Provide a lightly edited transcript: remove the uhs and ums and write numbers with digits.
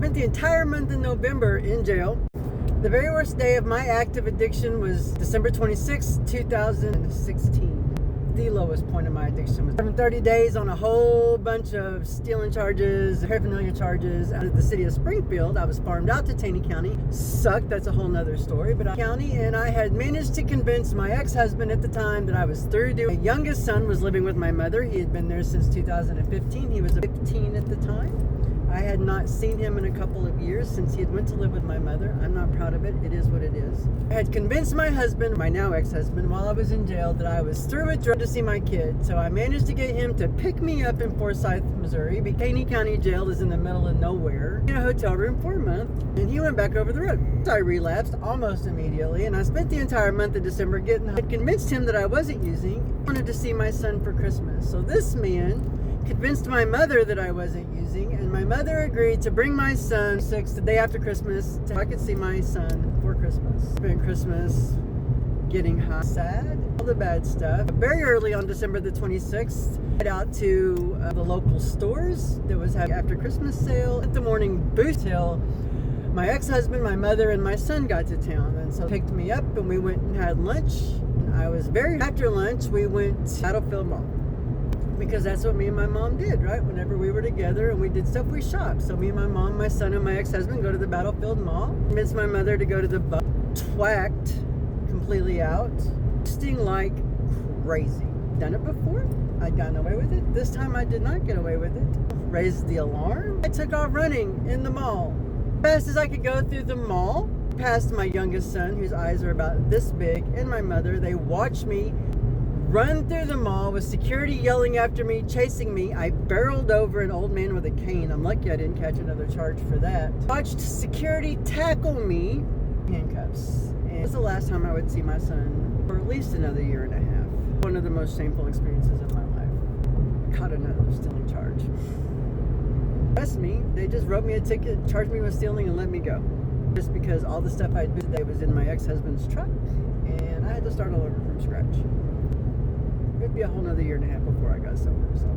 spent the entire month in November in jail. The very worst day of my active addiction was December 26, 2016. The lowest point of my addiction was 30 days on a whole bunch of stealing charges, paraphernalia charges out of the city of Springfield. I was farmed out to Taney County. Sucked, that's a whole nother story. But county, and I had managed to convince my ex-husband at the time that I was through doing. My youngest son was living with my mother. He had been there since 2015. He was 15 at the time. I had not seen him in a couple of years since he had went to live with my mother. I'm not proud of it. It is what it is. I had convinced my husband, my now ex-husband, while I was in jail that I was through with drugs to see my kid. So I managed to get him to pick me up in Forsyth, Missouri. Taney County Jail is in the middle of nowhere. In a hotel room for a month. And he went back over the road. So I relapsed almost immediately. And I spent the entire month of December I had convinced him that I wasn't using. I wanted to see my son for Christmas. So this man convinced my mother that I wasn't using, and my mother agreed to bring my son the day after Christmas so I could see my son for Christmas. Spent Christmas getting high, sad, all the bad stuff. Very early on December the 26th, I went out to the local stores that was having after Christmas sale at the morning booth till my ex-husband, my mother, and my son got to town, and so picked me up and we went and had lunch. After lunch we went to Battlefield Mall. Because that's what me and my mom did, right? Whenever we were together and we did stuff, we shopped. So me and my mom, my son, and my ex-husband go to the Battlefield Mall. Convinced my mother to go to the bus. Twacked completely out. Sting like crazy. Done it before. I'd gotten away with it. This time I did not get away with it. Raised the alarm. I took off running in the mall. Fast as I could go through the mall. Past my youngest son, whose eyes are about this big, and my mother. They watched me run through the mall with security yelling after me, chasing me. I barreled over an old man with a cane. I'm lucky I didn't catch another charge for that. Watched security tackle me, handcuffs. And it was the last time I would see my son for at least another year and a half. One of the most shameful experiences of my life. Caught another stealing charge. Arrest me. They just wrote me a ticket, charged me with stealing, and let me go. Just because all the stuff I did today was in my ex-husband's truck, and I had to start all over from scratch. It'd be a whole nother year and a half before I got sober. So